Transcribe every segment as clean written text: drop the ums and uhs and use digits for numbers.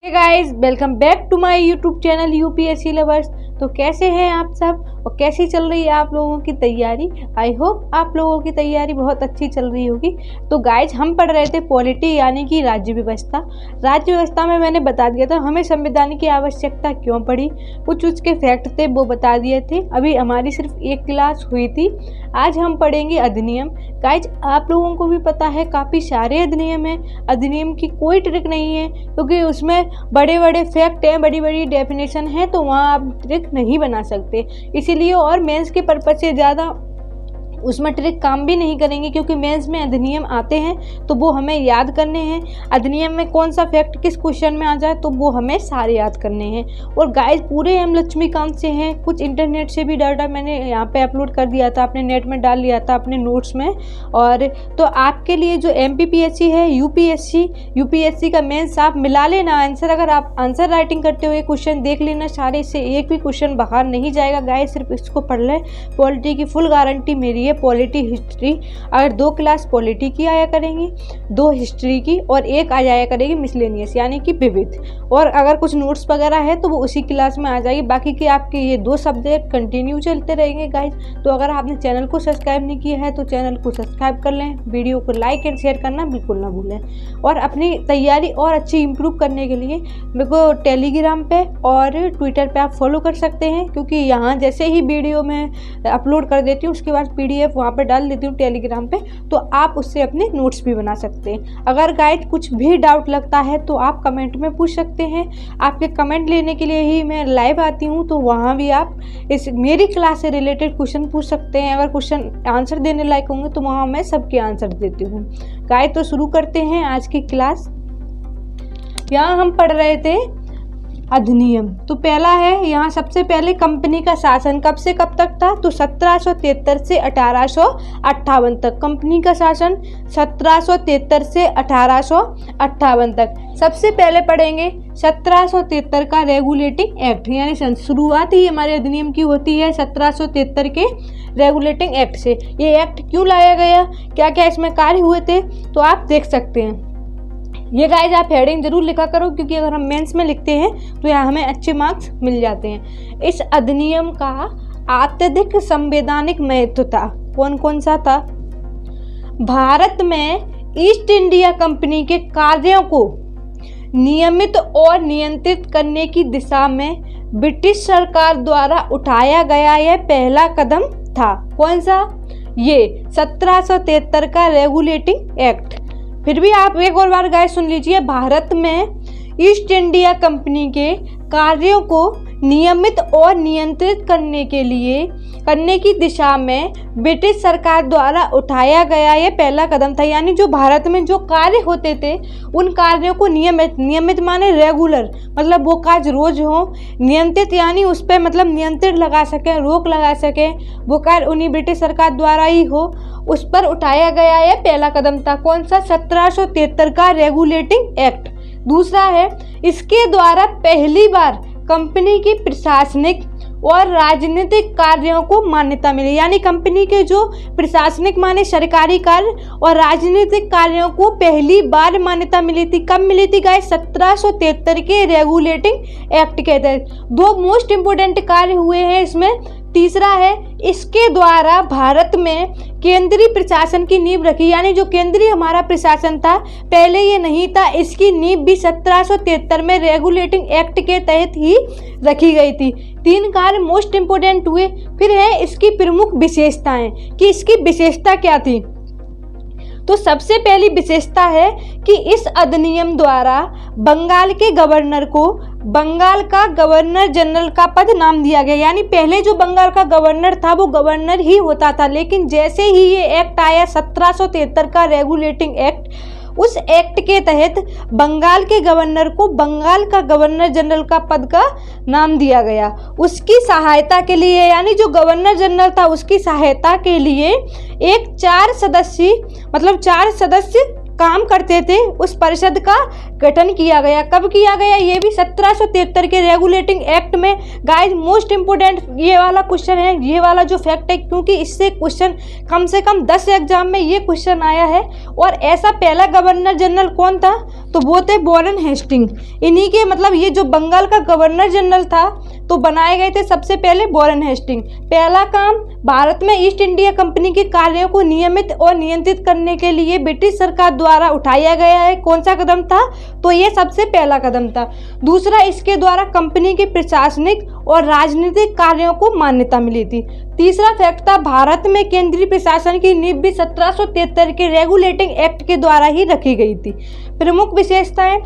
Hey guys, welcome back to my YouTube channel UPSC lovers. तो कैसे हैं आप सब और कैसी चल रही है आप लोगों की तैयारी। आई होप आप लोगों की तैयारी बहुत अच्छी चल रही होगी। तो गाइस, हम पढ़ रहे थे पॉलिटी यानी कि राज्य व्यवस्था। राज्य व्यवस्था में मैंने बता दिया था हमें संविधान की आवश्यकता क्यों पड़ी, कुछ उसके फैक्ट थे वो बता दिए थे। अभी हमारी सिर्फ एक क्लास हुई थी। आज हम पढ़ेंगे अधिनियम। गाइज, आप लोगों को भी पता है काफ़ी सारे अधिनियम हैं। अधिनियम की कोई ट्रिक नहीं है क्योंकि उसमें बड़े बड़े फैक्ट हैं, बड़ी बड़ी डेफिनेशन है, तो वहाँ आप ट्रिक नहीं बना सकते। इसीलिए और मेंस के पर्पज से ज़्यादा उसमें ट्रिक काम भी नहीं करेंगे क्योंकि मेंस में अधिनियम आते हैं तो वो हमें याद करने हैं। अधिनियम में कौन सा फैक्ट किस क्वेश्चन में आ जाए तो वो हमें सारे याद करने हैं। और गाइस, पूरे एम लक्ष्मीकांत से हैं, कुछ इंटरनेट से भी डाटा मैंने यहाँ पे अपलोड कर दिया था, अपने नेट में डाल लिया था अपने नोट्स में। और तो आपके लिए जो MPPSC है, यूपीएससी का मेंस आप मिला लेना आंसर। अगर आप आंसर राइटिंग करते हुए क्वेश्चन देख लेना सारे से, एक भी क्वेश्चन बाहर नहीं जाएगा। गाइस, सिर्फ इसको पढ़ लें। पॉलिटी की फुल गारंटी मेरी है। पॉलिटी हिस्ट्री, अगर 2 क्लास पॉलिटी की आया करेंगी, 2 हिस्ट्री की और 1 आ जाया करेगी मिसलेनियस यानी कि विविध। और अगर कुछ नोट्स वगैरह है तो वो उसी क्लास में आ जाएगी। बाकी के आपके ये 2 सब्जेक्ट कंटिन्यू चलते रहेंगे गाइज। तो अगर आपने चैनल को सब्सक्राइब नहीं किया है तो चैनल को सब्सक्राइब कर लें, वीडियो को लाइक एंड शेयर करना बिल्कुल ना भूलें। और अपनी तैयारी और अच्छी इम्प्रूव करने के लिए मेरे को टेलीग्राम पे और ट्विटर पे आप फॉलो कर सकते हैं क्योंकि यहाँ जैसे ही वीडियो में अपलोड कर देती हूँ उसके बाद PDF वहाँ पे डाल देती हूँ टेलीग्राम पे, तो आप उससे अपने नोट्स भी बना सकते हैं। अगर गाइड कुछ भी डाउट लगता है तो आप कमेंट में पूछ सकते हैं। आपके कमेंट लेने के लिए ही मैं लाइव आती हूँ, तो वहाँ भी आप इस मेरी क्लास से रिलेटेड क्वेश्चन पूछ सकते हैं। अगर क्वेश्चन आंसर देने लायक होंगे तो वहाँ मैं सबके आंसर देती हूँ। गाइड, तो शुरू करते हैं आज की क्लास। यहाँ हम पढ़ रहे थे अधिनियम। तो पहला है यहाँ सबसे पहले कंपनी का शासन कब से कब तक था, तो 1773 से 1858 तक। कंपनी का शासन 1773 से 1858 तक। सबसे पहले पढ़ेंगे 1773 का रेगुलेटिंग एक्ट, यानी शुरुआत ही हमारे अधिनियम की होती है 1773 के रेगुलेटिंग एक्ट से। ये एक्ट क्यों लाया गया, क्या क्या इसमें कार्य हुए थे, तो आप देख सकते हैं। ये गाइज आप हेडिंग जरूर लिखा करो क्योंकि अगर हम मेंस में लिखते हैं तो यहाँ हमें अच्छे मार्क्स मिल जाते हैं। इस अधिनियम का अत्यधिक संवैधानिक महत्व था। कौन कौन सा था? भारत में ईस्ट इंडिया कंपनी के कार्यों को नियमित और नियंत्रित करने की दिशा में ब्रिटिश सरकार द्वारा उठाया गया यह पहला कदम था। कौन सा? ये 1773 का रेगुलेटिंग एक्ट। फिर भी आप एक और बार गाइस सुन लीजिए। भारत में ईस्ट इंडिया कंपनी के कार्यों को नियमित और नियंत्रित करने की दिशा में ब्रिटिश सरकार द्वारा उठाया गया यह पहला कदम था। यानी जो भारत में जो कार्य होते थे उन कार्यों को नियमित माने रेगुलर, मतलब वो कार्य रोज हो। नियंत्रित यानी उस पर मतलब नियंत्रण लगा सके, रोक लगा सके, वो कार्य उन्हीं ब्रिटिश सरकार द्वारा ही हो, उस पर उठाया गया यह पहला कदम था। कौन सा? 1773 का रेगुलेटिंग एक्ट। दूसरा है इसके द्वारा पहली बार कंपनी की प्रशासनिक और राजनीतिक कार्यों को मान्यता मिली। यानी कंपनी के जो प्रशासनिक माने सरकारी कार्य और राजनीतिक कार्यों को पहली बार मान्यता मिली थी। कब मिली थी गाइस? 1773 के रेगुलेटिंग एक्ट के तहत। 2 मोस्ट इंपोर्टेंट कार्य हुए हैं इसमें। तीसरा है इसके द्वारा भारत में केंद्रीय प्रशासन की नींव रखी। यानी जो केंद्रीय हमारा प्रशासन था पहले ये नहीं था, इसकी नींव भी 1773 में रेगुलेटिंग एक्ट के तहत ही रखी गई थी। 3 कार्य मोस्ट इंपोर्टेंट हुए। फिर है इसकी प्रमुख विशेषताएं कि इसकी विशेषता क्या थी। तो सबसे पहली विशेषता है कि इस अधिनियम द्वारा बंगाल के गवर्नर को बंगाल का गवर्नर जनरल का पद नाम दिया गया। यानी पहले जो बंगाल का गवर्नर था वो गवर्नर ही होता था, लेकिन जैसे ही ये एक्ट आया 1773 का रेगुलेटिंग एक्ट, उस एक्ट के तहत बंगाल के गवर्नर को बंगाल का गवर्नर जनरल का पद का नाम दिया गया। उसकी सहायता के लिए, यानी जो गवर्नर जनरल था उसकी सहायता के लिए एक 4 सदस्य काम करते थे उस परिषद का गठन किया गया। कब किया गया? ये भी 1773 के रेगुलेटिंग एक्ट में। गाइस मोस्ट इंपोर्टेंट ये वाला क्वेश्चन है, ये वाला जो फैक्ट है, क्योंकि इससे क्वेश्चन कम से कम 10 एग्जाम में ये क्वेश्चन आया है। और ऐसा पहला गवर्नर जनरल कौन था? तो वो थे वॉरेन हेस्टिंग। इन्हीं के मतलब ये जो बंगाल का गवर्नर जनरल था तो बनाए गए थे सबसे पहले वॉरेन हेस्टिंग। पहला काम, भारत में ईस्ट इंडिया कंपनी के कार्यों को नियमित और नियंत्रित करने के लिए ब्रिटिश सरकार द्वारा उठाया गया है। कौन सा कदम था? तो ये सबसे पहला कदम था। दूसरा, इसके द्वारा कंपनी के प्रशासनिक और राजनीतिक कार्यों को मान्यता मिली थी। तीसरा फैक्ट था, भारत में केंद्रीय प्रशासन की नींव भी 1773 के रेगुलेटिंग एक्ट के द्वारा ही रखी गई थी। प्रमुख विशेषताएं,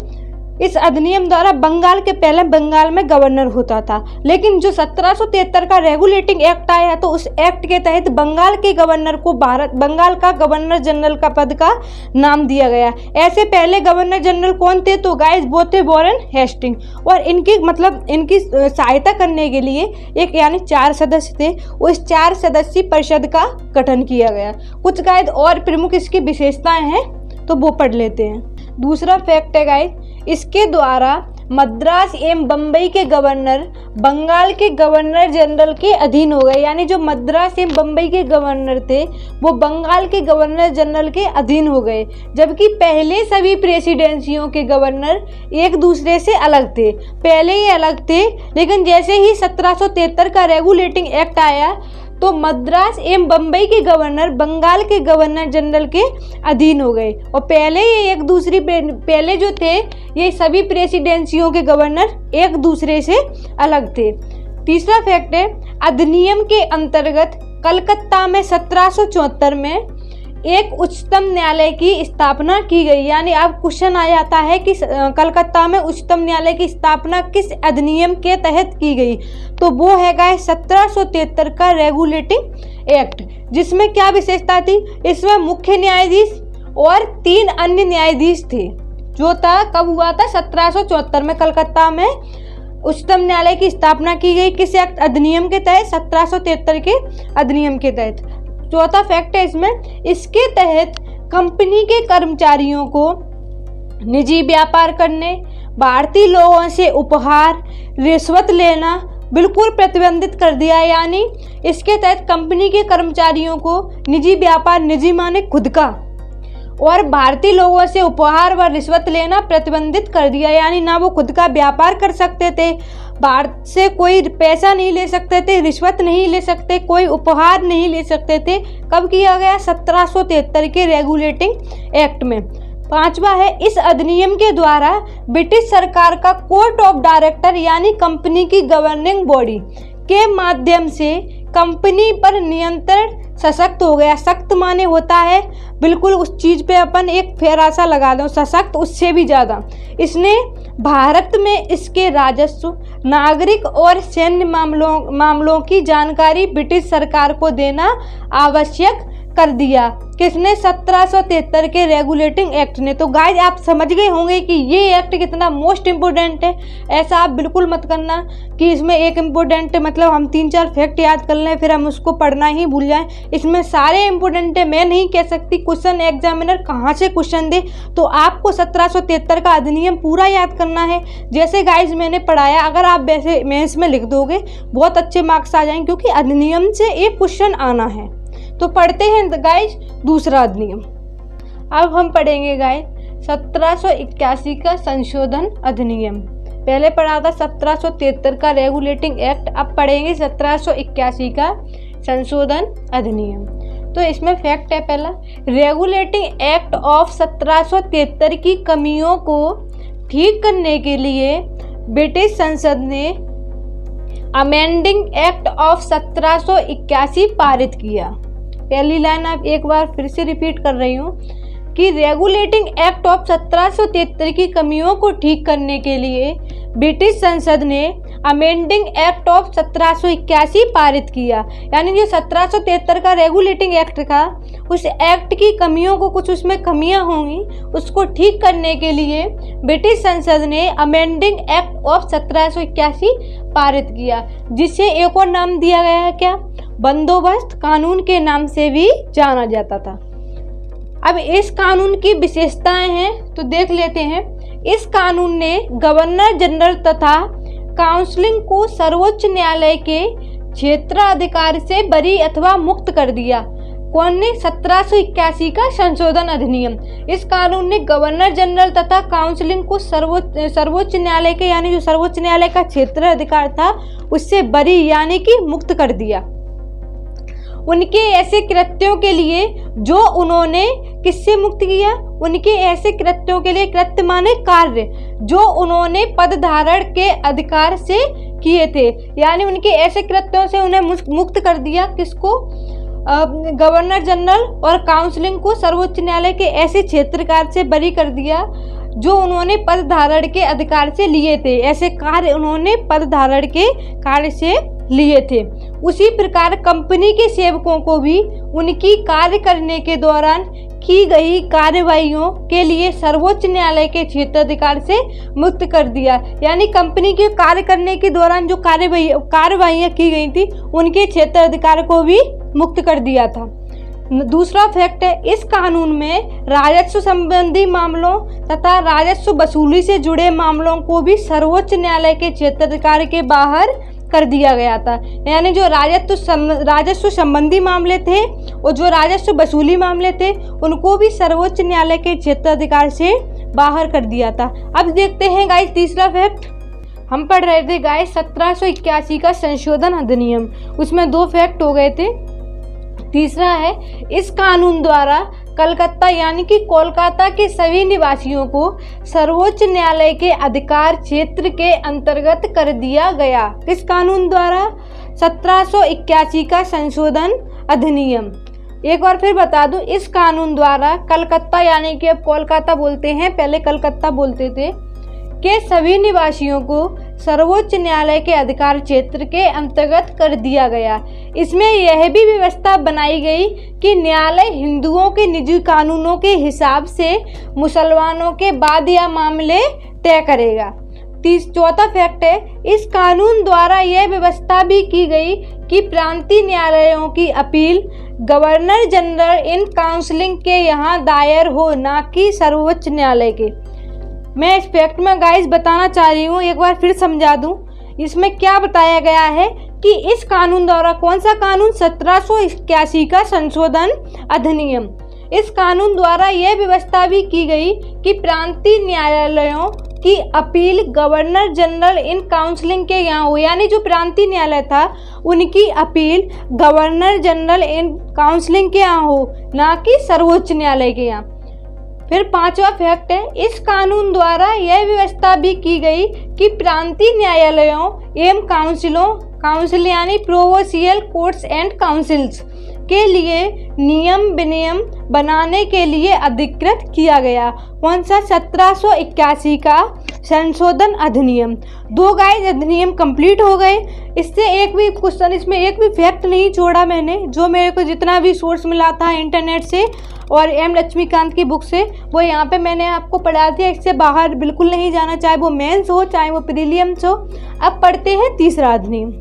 इस अधिनियम द्वारा बंगाल के पहले बंगाल में गवर्नर होता था, लेकिन जो 1773 का रेगुलेटिंग एक्ट आया तो उस एक्ट के तहत बंगाल के गवर्नर को बंगाल का गवर्नर जनरल का पद का नाम दिया गया। ऐसे पहले गवर्नर जनरल कौन थे? तो गाइस वो थे वॉरेन हेस्टिंग। और इनकी सहायता करने के लिए एक यानी 4 सदस्य थे। उस 4 सदस्यीय परिषद का गठन किया गया। कुछ गाइस और प्रमुख इसकी विशेषताएं हैं तो वो पढ़ लेते हैं। दूसरा फैक्ट है गाइस, इसके द्वारा मद्रास एवं बम्बई के गवर्नर बंगाल के गवर्नर जनरल के अधीन हो गए। यानी जो मद्रास एवं बम्बई के गवर्नर थे वो बंगाल के गवर्नर जनरल के अधीन हो गए, जबकि पहले सभी प्रेसिडेंसियों के गवर्नर एक दूसरे से अलग थे। पहले ये अलग थे, लेकिन जैसे ही 1773 का रेगुलेटिंग एक्ट आया तो मद्रास एवं बम्बई के गवर्नर बंगाल के गवर्नर जनरल के अधीन हो गए। और पहले जो थे ये सभी प्रेसिडेंसियों के गवर्नर एक दूसरे से अलग थे। तीसरा फैक्ट है, अधिनियम के अंतर्गत कलकत्ता में 1774 में एक उच्चतम न्यायालय की स्थापना की गई। यानी अब क्वेश्चन आ जाता है कि कलकत्ता में उच्चतम न्यायालय की स्थापना किस अधिनियम के तहत की गई? तो वो है गाइस 1773 का रेगुलेटिंग एक्ट। जिसमें क्या विशेषता थी? इसमें मुख्य न्यायाधीश और 3 अन्य न्यायाधीश थे। जो था कब हुआ था? 1774 में कलकत्ता में उच्चतम न्यायालय की स्थापना की गई। किस एक्ट अधिनियम के तहत? 1773 के अधिनियम के तहत। चौथा फैक्ट है इसमें, इसके तहत कंपनी के कर्मचारियों को निजी व्यापार करने, भारतीय लोगों से उपहार, रिश्वत लेना बिल्कुल प्रतिबंधित कर दिया। यानी इसके तहत कंपनी के कर्मचारियों को निजी व्यापार, निजी माने खुद का, और भारतीय लोगों से उपहार व रिश्वत लेना प्रतिबंधित कर दिया। यानी ना वो खुद का व्यापार कर सकते थे, भारत से कोई पैसा नहीं ले सकते थे, रिश्वत नहीं ले सकते, कोई उपहार नहीं ले सकते थे। कब किया गया? 1773 के रेगुलेटिंग एक्ट में। पांचवा है, इस अधिनियम के द्वारा ब्रिटिश सरकार का कोर्ट ऑफ डायरेक्टर यानी कंपनी की गवर्निंग बॉडी के माध्यम से कंपनी पर नियंत्रण सशक्त हो गया। सख्त माने होता है बिल्कुल उस चीज पे अपन एक फेरासा लगा दो, सशक्त उससे भी ज़्यादा। इसने भारत में इसके राजस्व, नागरिक और सैन्य मामलों की जानकारी ब्रिटिश सरकार को देना आवश्यक कर दिया। किसने? 1773 के रेगुलेटिंग एक्ट ने। तो गाइस आप समझ गए होंगे कि ये एक्ट कितना मोस्ट इम्पोर्टेंट है। ऐसा आप बिल्कुल मत करना कि इसमें एक इम्पोर्टेंट मतलब हम 3-4 फैक्ट याद कर लें फिर हम उसको पढ़ना ही भूल जाएं। इसमें सारे इम्पोर्टेंट है। मैं नहीं कह सकती क्वेश्चन एग्जामिनर कहाँ से क्वेश्चन दे, तो आपको 1773 का अधिनियम पूरा याद करना है। जैसे गाइस मैंने पढ़ाया, अगर आप वैसे मेंस में लिख दोगे बहुत अच्छे मार्क्स आ जाएंगे, क्योंकि अधिनियम से एक क्वेश्चन आना है। तो पढ़ते हैं गाइस दूसरा अधिनियम। अब हम पढ़ेंगे गाइस 1781 का संशोधन अधिनियम। पहले पढ़ा था 1773 का रेगुलेटिंग एक्ट, अब पढ़ेंगे 1781 का संशोधन अधिनियम। तो इसमें फैक्ट है पहला, रेगुलेटिंग एक्ट ऑफ 1773 की कमियों को ठीक करने के लिए ब्रिटिश संसद ने अमेंडिंग एक्ट ऑफ 1781 पारित किया। पहली लाइन आप एक बार फिर से रिपीट कर रही हूँ कि रेगुलेटिंग एक्ट ऑफ 1773 की कमियों को ठीक करने के लिए ब्रिटिश संसद ने अमेंडिंग एक्ट ऑफ 1781 पारित किया। यानी जो 1773 का रेगुलेटिंग एक्ट था, उस एक्ट की कमियों को, कुछ उसमें कमियां होंगी, उसको ठीक करने के लिए ब्रिटिश संसद ने अमेंडिंग एक्ट ऑफ 1781 पारित किया, जिसे एक और नाम दिया गया है क्या? बंदोबस्त कानून के नाम से भी जाना जाता था। अब इस कानून की विशेषताएं हैं तो देख लेते हैं। इस कानून ने गवर्नर जनरल तथा काउंसिल को सर्वोच्च न्यायालय के क्षेत्राधिकार से बरी अथवा मुक्त कर दिया। कौन ने? 1781 का संशोधन अधिनियम। इस कानून ने गवर्नर जनरल तथा काउंसिल को सर्वोच्च न्यायालय के यानी जो सर्वोच्च न्यायालय का क्षेत्र अधिकार था उससे बरी यानी कि मुक्त कर दिया। उनके ऐसे कृत्यों के लिए जो उन्होंने किससे मुक्त किया? उनके ऐसे कृत्यों के लिए, कृत्य माने कार्य, जो उन्होंने पद धारण के अधिकार से किए थे, यानी उनके ऐसे कृत्यों से उन्हें मुक्त कर दिया। किसको? गवर्नर जनरल और काउंसिल को सर्वोच्च न्यायालय के ऐसे क्षेत्राधिकार से बरी कर दिया जो उन्होंने पद धारण के अधिकार से लिए थे। ऐसे कार्य उन्होंने पद धारण के कार्य से लिए थे। उसी प्रकार कंपनी के सेवकों को भी उनकी कार्य करने के दौरान की गई कार्यवाहियों के लिए सर्वोच्च न्यायालय के क्षेत्राधिकार से मुक्त कर दिया। यानी कंपनी के कार्य करने के दौरान जो कार्यवाहियां की गई थी उनके क्षेत्राधिकार को भी मुक्त कर दिया था। दूसरा फैक्ट है, इस कानून में राजस्व संबंधी मामलों तथा राजस्व वसूली से जुड़े मामलों को भी सर्वोच्च न्यायालय के क्षेत्राधिकार के बाहर कर दिया गया था। यानी जो राजस्व संबंधी मामले थे और जो राजस्व वसूली मामले थे उनको भी सर्वोच्च न्यायालय के क्षेत्राधिकार से बाहर कर दिया था। अब देखते हैं गाइस तीसरा फैक्ट। हम पढ़ रहे थे गाइस 1781 का संशोधन अधिनियम, उसमें 2 फैक्ट हो गए थे। तीसरा है, इस कानून द्वारा कलकत्ता यानी कि कोलकाता के सभी निवासियों को सर्वोच्च न्यायालय के अधिकार क्षेत्र के अंतर्गत कर दिया गया। किस कानून द्वारा? 1781 का संशोधन अधिनियम। एक बार फिर बता दूं, इस कानून द्वारा कलकत्ता यानी कि अब कोलकाता बोलते हैं, पहले कलकत्ता बोलते थे, के सभी निवासियों को सर्वोच्च न्यायालय के अधिकार क्षेत्र के अंतर्गत कर दिया गया। इसमें यह भी व्यवस्था बनाई गई कि न्यायालय हिंदुओं के निजी कानूनों के हिसाब से मुसलमानों के बाद यह मामले तय करेगा। चौथा फैक्ट है, इस कानून द्वारा यह व्यवस्था भी की गई कि प्रांतीय न्यायालयों की appeal governor general in council के यहाँ दायर हो, ना कि सर्वोच्च न्यायालय के। मैं इस फैक्ट में गाइस बताना चाह रही हूँ, एक बार फिर समझा दूं। इसमें क्या बताया गया है कि इस कानून द्वारा, कौन सा कानून? 1781 का संशोधन अधिनियम। इस कानून द्वारा यह व्यवस्था भी की गई कि प्रांतीय न्यायालयों की appeal governor general in council के यहाँ हो, यानी जो प्रांतीय न्यायालय था उनकी appeal governor general in council के यहाँ हो, ना कि सर्वोच्च न्यायालय के यहाँ। फिर 5वां फैक्ट है, इस कानून द्वारा यह व्यवस्था भी की गई कि प्रांतीय न्यायालयों एवं काउंसिल यानी प्रोविंशियल कोर्ट्स एंड काउंसिल्स के लिए नियम विनियम बनाने के लिए अधिकृत किया गया। कौन सा? 1781 का संशोधन अधिनियम। 2 गाइस अधिनियम कंप्लीट हो गए। इससे एक भी क्वेश्चन, इसमें एक भी फैक्ट नहीं छोड़ा मैंने, जो मेरे को जितना भी सोर्स मिला था इंटरनेट से और एम लक्ष्मीकांत की बुक से, वो यहाँ पे मैंने आपको पढ़ा दिया। इससे बाहर बिल्कुल नहीं जाना, चाहे वो मेंस हो चाहे वो प्रीलिम्स हो। अब पढ़ते हैं तीसरा अधिनियम।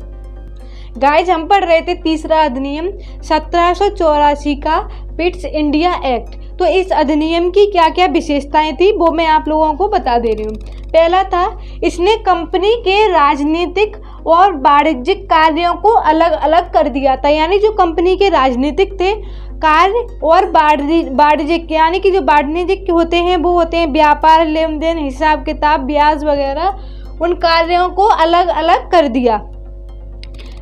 गाइज हम पढ़ रहे थे तीसरा अधिनियम 1784 का पिट्स इंडिया एक्ट। तो इस अधिनियम की क्या क्या विशेषताएं थी वो मैं आप लोगों को बता दे रही हूँ। पहला था, इसने कंपनी के राजनीतिक और वाणिज्यिक कार्यों को अलग अलग कर दिया था। यानी जो कंपनी के राजनीतिक थे कार्य और वाणिज्यिक, यानी कि जो वाणिज्यिक होते हैं वो होते हैं व्यापार, लेन देन, हिसाब किताब, ब्याज वगैरह, उन कार्यों को अलग अलग कर दिया।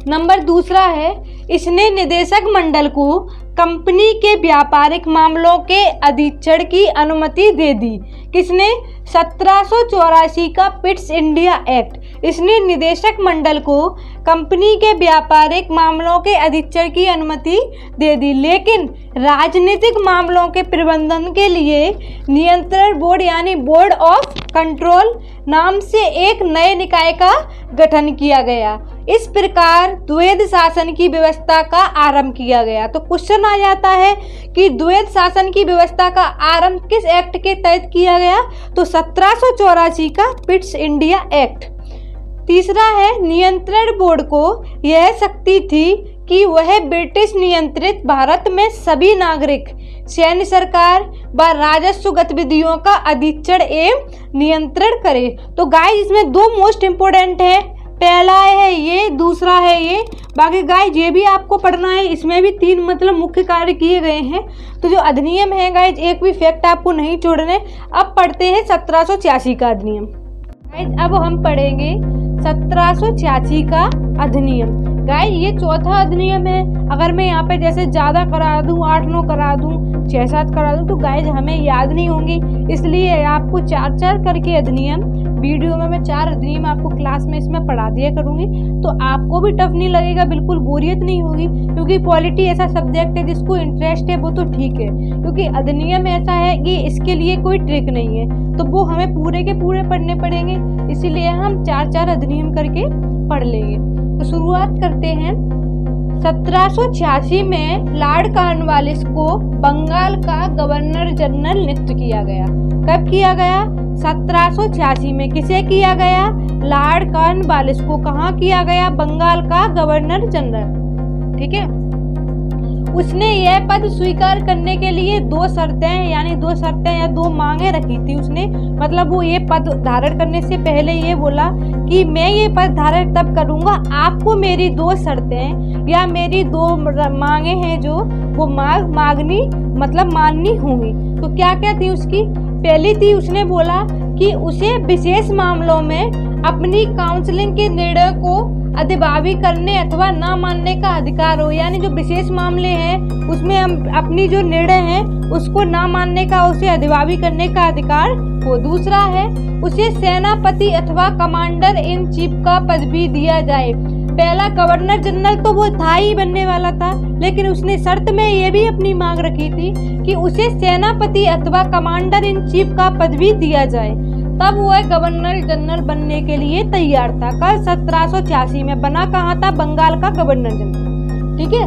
नंबर दूसरा है, इसने निदेशक मंडल को कंपनी के व्यापारिक मामलों के अधीक्षण की अनुमति दे दी। किसने? 1784 का पिट्स इंडिया एक्ट। इसने निदेशक मंडल को कंपनी के व्यापारिक मामलों के अधीक्षण की अनुमति दे दी, लेकिन राजनीतिक मामलों के प्रबंधन के लिए नियंत्रण बोर्ड यानी बोर्ड ऑफ कंट्रोल नाम से एक नए निकाय का गठन किया गया। इस प्रकार द्वैध शासन की व्यवस्था का आरंभ किया गया। तो क्वेश्चन आ जाता है कि द्वैध शासन की व्यवस्था का आरंभ किस एक्ट के तहत किया गया? तो 1784 का पिट्स इंडिया एक्ट। तीसरा है, नियंत्रण बोर्ड को यह शक्ति थी कि वह ब्रिटिश नियंत्रित भारत में सभी नागरिक सैन्य सरकार व राजस्व गतिविधियों का अधीक्षण एवं नियंत्रण करे। तो गाइस इसमें दो मोस्ट इम्पोर्टेंट है, पहला है ये, दूसरा है ये। बाकी गाइस ये भी आपको पढ़ना है, इसमें भी 3 मतलब मुख्य कार्य किए गए हैं। तो जो अधिनियम है गाइस, एक भी फैक्ट आपको नहीं छोड़ने। अब पढ़ते हैं 1786 का अधिनियम। गाइस अब हम पढ़ेंगे 1786 का अधिनियम। गाइस ये चौथा अधिनियम है। अगर मैं यहाँ पे जैसे ज़्यादा करा दूँ, 8-9 करा दूँ, 6-7 करा दूँ, तो गाइस हमें याद नहीं होंगी, इसलिए आपको 4-4 करके अधिनियम वीडियो में मैं 4 अधिनियम आपको क्लास में इसमें पढ़ा दिया करूँगी। तो आपको भी टफ नहीं लगेगा, बिल्कुल बोरियत नहीं होगी, क्योंकि पॉलिटी ऐसा सब्जेक्ट है जिसको इंटरेस्ट है वो तो ठीक है, क्योंकि अधिनियम ऐसा है कि इसके लिए कोई ट्रिक नहीं है, तो वो हमें पूरे के पूरे पढ़ने पड़ेंगे। इसीलिए हम 4-4 अधिनियम करके पढ़ लेंगे। तो शुरुआत करते हैं। 1786 में लॉर्ड कॉर्नवालिस को बंगाल का गवर्नर जनरल नियुक्त किया गया। कब किया गया? 1786 में। किसे किया गया? लॉर्ड कॉर्नवालिस को। कहाँ किया गया? बंगाल का गवर्नर जनरल। ठीक है। उसने यह पद स्वीकार करने के लिए 2 शर्तें, यानी 2 शर्तें या 2 मांगे रखी थी उसने। मतलब वो ये पद धारण करने से पहले ये बोला कि मैं ये पद धारण तब करूंगा, आपको मेरी 2 शर्तें या मेरी 2 मांगे हैं जो वो मांगनी मतलब माननी होंगी। तो क्या क्या थी उसकी? पहली थी, उसने बोला कि उसे विशेष मामलों में अपनी काउंसलिंग के निर्णय को अधिभावी करने अथवा ना मानने का अधिकार हो। यानी जो विशेष मामले हैं उसमें हम अपनी जो निर्णय है उसको ना मानने का, उसे अधिभावी करने का अधिकार हो। दूसरा है, उसे सेनापति अथवा कमांडर इन चीफ का पद भी दिया जाए। पहला गवर्नर जनरल तो वो था ही बनने वाला था, लेकिन उसने शर्त में ये भी अपनी मांग रखी थी कि उसे सेनापति अथवा कमांडर इन चीफ का पद भी दिया जाए। तब वह गवर्नर जनरल बनने के लिए तैयार था। कल 1786 में बना कहाँ था? बंगाल का गवर्नर जनरल। ठीक है।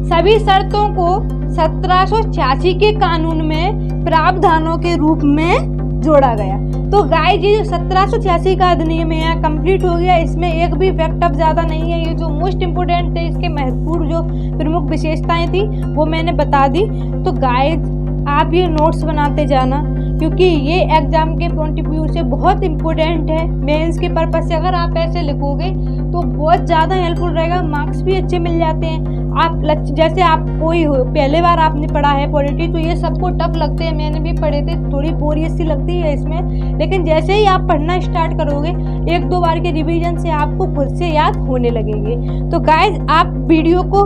सभी शर्तों को 1786 के कानून में प्रावधानों के रूप में जोड़ा गया। तो गाइस ये जो 1786 का अधिनियम है कंप्लीट हो गया। इसमें एक भी फैक्ट अब ज्यादा नहीं है। ये जो मोस्ट इम्पोर्टेंट थे, इसके महत्वपूर्ण जो प्रमुख विशेषताएं थी वो मैंने बता दी। तो गाइस आप ये नोट्स बनाते जाना, क्योंकि ये एग्जाम के पॉइंट ऑफ व्यू से बहुत इम्पोर्टेंट है। मेंस के पर्पज से अगर आप ऐसे लिखोगे तो बहुत ज़्यादा हेल्पफुल रहेगा, मार्क्स भी अच्छे मिल जाते हैं। आप जैसे आप कोई हो पहले बार आपने पढ़ा है पॉलिटी, तो ये सबको टफ लगते हैं, मैंने भी पढ़े थे, थोड़ी बोरियत सी लगती है इसमें। लेकिन जैसे ही आप पढ़ना स्टार्ट करोगे 1-2 बार के रिवीजन से आपको खुद से याद होने लगेंगे। तो गाइज आप वीडियो को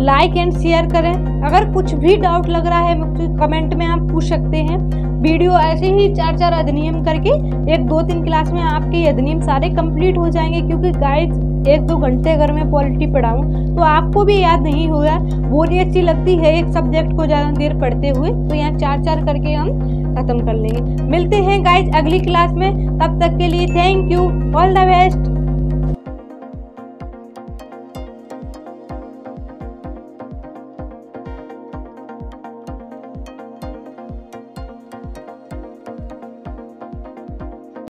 लाइक एंड शेयर करें। अगर कुछ भी डाउट लग रहा है मुझे कमेंट में आप पूछ सकते हैं। वीडियो ऐसे ही 4-4 अधिनियम करके 1-2-3 क्लास में आपके अधिनियम सारे कंप्लीट हो जाएंगे, क्योंकि गाइज 1-2 घंटे अगर मैं पॉलिटी पढ़ाऊँ तो आपको भी याद नहीं होगा, बोरियत सी लगती है एक सब्जेक्ट को ज़्यादा देर पढ़ते हुए। तो यहाँ 4-4 करके हम खत्म कर लेंगे। मिलते हैं गाइज अगली क्लास में, तब तक के लिए thank you, all the best.